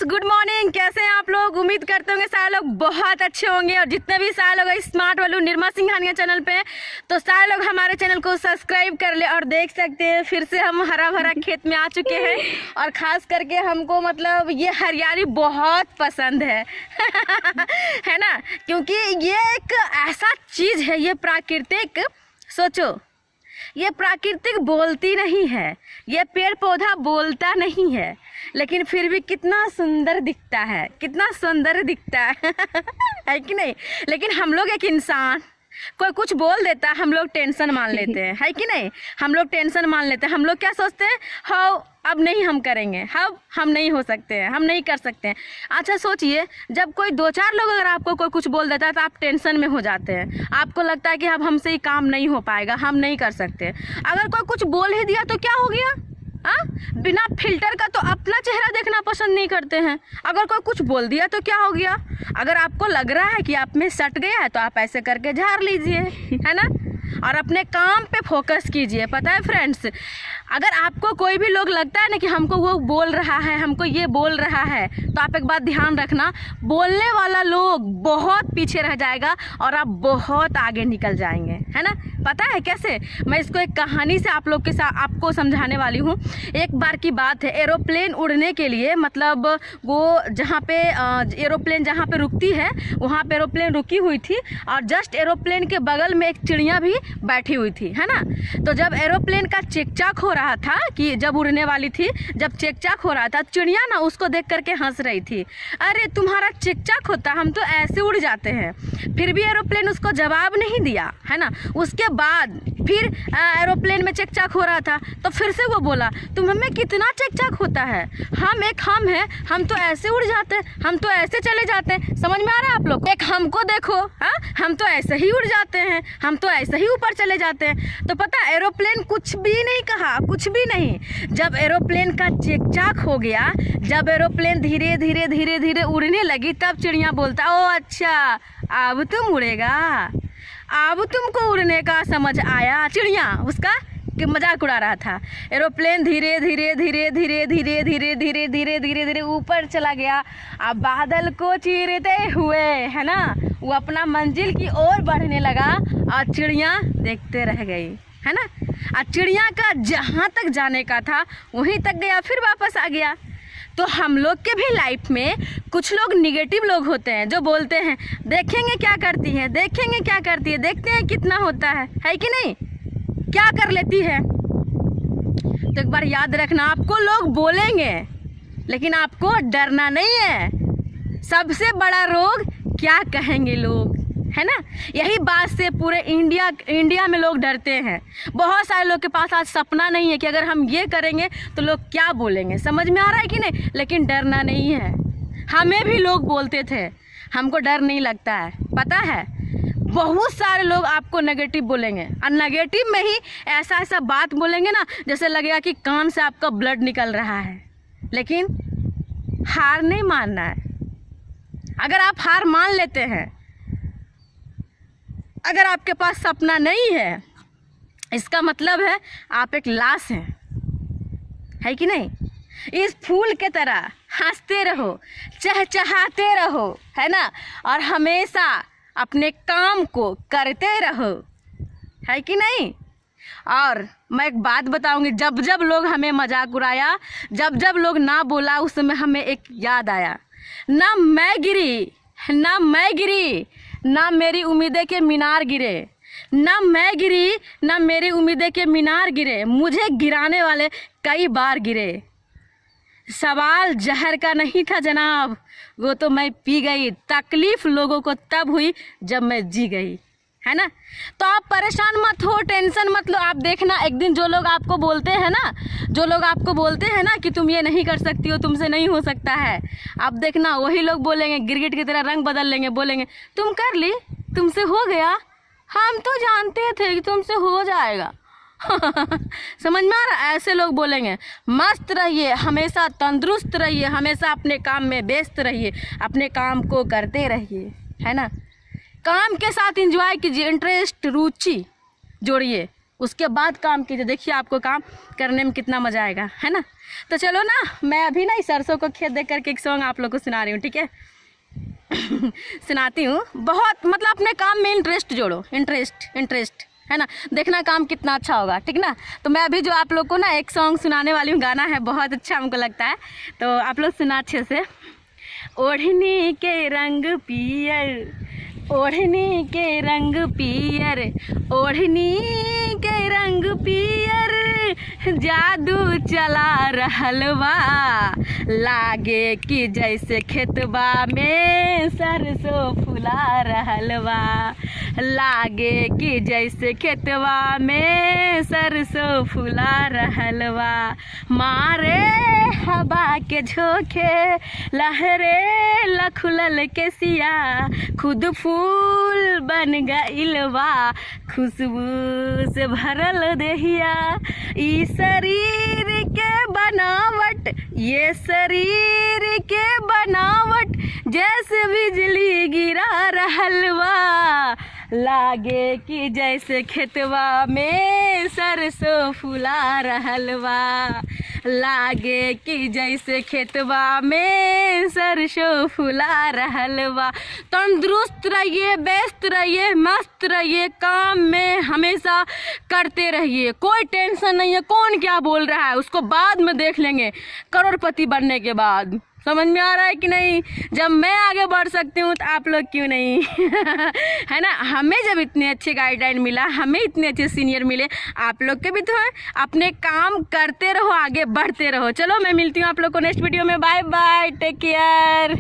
Friends, good morning. कैसे हैं आप लोग? उम्मीद करते होंगे सारे लोग बहुत अच्छे होंगे। और जितने भी सारे लोग स्मार्ट वालू निर्मा सिंघानिया चैनल पे हैं, तो सारे लोग हमारे चैनल को सब्सक्राइब कर ले। और देख सकते हैं फिर से हम हरा भरा खेत में आ चुके हैं। और ख़ास करके हमको मतलब ये हरियाली बहुत पसंद है है ना, क्योंकि ये एक ऐसा चीज़ है, ये प्राकृतिक। सोचो, ये प्राकृतिक बोलती नहीं है, ये पेड़ पौधा बोलता नहीं है, लेकिन फिर भी कितना सुंदर दिखता है, कितना सुंदर दिखता है है कि नहीं। लेकिन हम लोग एक इंसान, कोई कुछ बोल देता है, हम लोग टेंशन मान लेते हैं, है कि नहीं। हम लोग टेंशन मान लेते हैं। हम लोग क्या सोचते हैं, हाँ अब नहीं हम करेंगे, हम नहीं हो सकते हैं, हम नहीं कर सकते हैं। अच्छा सोचिए, जब कोई दो चार लोग अगर आपको कोई कुछ बोल देता है तो आप टेंशन में हो जाते हैं। आपको लगता है कि अब हमसे ये काम नहीं हो पाएगा, हम नहीं कर सकते। अगर कोई कुछ बोल ही दिया तो क्या हो गया? बिना फिल्टर का तो अपना चेहरा देखना पसंद नहीं करते हैं। अगर कोई कुछ बोल दिया तो क्या हो गया? अगर आपको लग रहा है कि आप में सट गया है तो आप ऐसे करके झाड़ लीजिए, है ना, और अपने काम पे फोकस कीजिए। पता है फ्रेंड्स, अगर आपको कोई भी लोग लगता है ना कि हमको वो बोल रहा है, हमको ये बोल रहा है, तो आप एक बात ध्यान रखना, बोलने वाला लोग बहुत पीछे रह जाएगा और आप बहुत आगे निकल जाएंगे, है ना। पता है कैसे? मैं इसको एक कहानी से आप लोग के साथ आपको समझाने वाली हूँ। एक बार की बात है, एरोप्लेन उड़ने के लिए, मतलब वो जहाँ पे एरोप्लेन जहाँ पे रुकती है वहाँ पे एरोप्लेन रुकी हुई थी, और जस्ट एरोप्लेन के बगल में एक चिड़िया भी बैठी हुई थी, है ना। तो जब एरोप्लेन का चेक हो रहा था, कि जब उड़ने वाली थी, जब चेक हो रहा था, चिड़िया ना उसको देख करके हंस रही थी। अरे तुम्हारा चेक होता, हम तो ऐसे उड़ जाते हैं। फिर भी एरोप्लेन उसको जवाब नहीं दिया, है ना। उसके बाद फिर एरोप्लेन में चेक हो रहा था, तो फिर से वो बोला, तुम हमें कितना चेक होता है, हम हैं, हम तो ऐसे उड़ जाते हैं, हम तो ऐसे चले जाते हैं। समझ में आ रहा है आप लोग? एक हमको देखो, हाँ, हम तो ऐसे ही उड़ जाते हैं, हम तो ऐसे ही ऊपर चले जाते हैं। तो पता है एरोप्लेन कुछ भी नहीं कहा, कुछ भी नहीं। जब एरोप्लेन का चेक हो गया, जब एरोप्लेन धीरे धीरे धीरे धीरे उड़ने लगी, तब चिड़िया बोलता, ओ अच्छा अब तुम उड़ेगा, अब तुमको उड़ने का समझ आया। चिड़िया उसका मजाक उड़ा रहा था। एरोप्लेन धीरे धीरे धीरे धीरे धीरे धीरे धीरे धीरे धीरे धीरे ऊपर चला गया। अब बादल को चीरते हुए, है ना, वो अपना मंजिल की ओर बढ़ने लगा और चिड़िया देखते रह गई, है ना। और चिड़िया का जहाँ तक जाने का था वहीं तक गया, फिर वापस आ गया। तो हम लोग के भी लाइफ में कुछ लोग निगेटिव लोग होते हैं, जो बोलते हैं देखेंगे क्या करती है, देखेंगे क्या करती है, देखते हैं कितना होता है कि नहीं, क्या कर लेती है। तो एक बार याद रखना, आपको लोग बोलेंगे लेकिन आपको डरना नहीं है। सबसे बड़ा रोग क्या कहेंगे लोग, है ना। यही बात से पूरे इंडिया में लोग डरते हैं। बहुत सारे लोग के पास आज सपना नहीं है कि अगर हम ये करेंगे तो लोग क्या बोलेंगे। समझ में आ रहा है कि नहीं? लेकिन डरना नहीं है। हमें भी लोग बोलते थे, हमको डर नहीं लगता है। पता है बहुत सारे लोग आपको नेगेटिव बोलेंगे, और नेगेटिव में ही ऐसा बात बोलेंगे ना, जैसे लगेगा कि कान से आपका ब्लड निकल रहा है। लेकिन हार नहीं मानना है। अगर आप हार मान लेते हैं, अगर आपके पास सपना नहीं है, इसका मतलब है आप एक लाश हैं, है कि नहीं। इस फूल के तरह हंसते रहो, चहचहाते रहो, है ना, और हमेशा अपने काम को करते रहो, है कि नहीं। और मैं एक बात बताऊंगी, जब जब लोग हमें मजाक उड़ाया, जब जब लोग ना बोला, उस समय हमें एक याद आया, ना मैं गिरी, ना मेरी उम्मीदें के मीनार गिरे, ना मैं गिरी, ना मेरी उम्मीदें के मीनार गिरे, मुझे गिराने वाले कई बार गिरे। सवाल जहर का नहीं था जनाब, वो तो मैं पी गई। तकलीफ लोगों को तब हुई जब मैं जी गई, है ना। तो आप परेशान मत हो, टेंशन मत लो। आप देखना एक दिन जो लोग आपको बोलते हैं ना, जो लोग आपको बोलते हैं ना कि तुम ये नहीं कर सकती हो, तुमसे नहीं हो सकता है, आप देखना वही लोग बोलेंगे, गिरगिट की तरह रंग बदल लेंगे, बोलेंगे तुम कर ली, तुमसे हो गया, हम तो जानते थे कि तुमसे हो जाएगा समझ में आ रहा? ऐसे लोग बोलेंगे। मस्त रहिए, हमेशा तंदुरुस्त रहिए, हमेशा अपने काम में व्यस्त रहिए, अपने काम को करते रहिए, है ना। काम के साथ एंजॉय कीजिए, इंटरेस्ट रुचि जोड़िए, उसके बाद काम कीजिए, देखिए आपको काम करने में कितना मज़ा आएगा, है ना। तो चलो ना, मैं अभी ना इस सरसों को खेत देख करके एक सॉन्ग आप लोग को सुना रही हूँ, ठीक है। सुनाती हूँ। बहुत मतलब अपने काम में इंटरेस्ट जोड़ो, इंटरेस्ट है ना, देखना काम कितना अच्छा होगा, ठीक ना। तो मैं अभी जो आप लोग को ना एक सॉन्ग सुनाने वाली हूँ, गाना है बहुत अच्छा हमको लगता है, तो आप लोग सुना अच्छे से। ओढ़नी के रंग पियर, ओढ़नी के रंग पियर, ओढ़नी के रंग पियर, जादू चला रहलवा, लागे कि जैसे खेतबा में सरसों फुला रहलवा, लागे कि जैसे खेतबा में सरसों फुला रहलवा, मारे हवा के झोंके, लहरे लखुलल के सिया, खुद फूल बन गइलवा, खुशबू से भरल देहिया, ई शरीर के बनावट, ये शरीर के बनावट, जैसे बिजली गिरा रहलवा, लागे कि जैसे खेतवा में सरसों फुला रहलवा, लागे कि जैसे खेतवा में सरसों फुला रहलवा। तंदुरुस्त रहिए, व्यस्त रहिए, मस्त रहिए, काम में हमेशा करते रहिए, कोई टेंशन नहीं है कौन क्या बोल रहा है, उसको बाद में देख लेंगे करोड़पति बनने के बाद। समझ में आ रहा है कि नहीं। जब मैं आगे बढ़ सकती हूँ तो आप लोग क्यों नहीं। है ना। हमें जब इतने अच्छे गाइडलाइन मिला, हमें इतने अच्छे सीनियर मिले, आप लोग के भी तो है। अपने काम करते रहो, आगे बढ़ते रहो। चलो मैं मिलती हूँ आप लोग को नेक्स्ट वीडियो में। Bye bye, take care.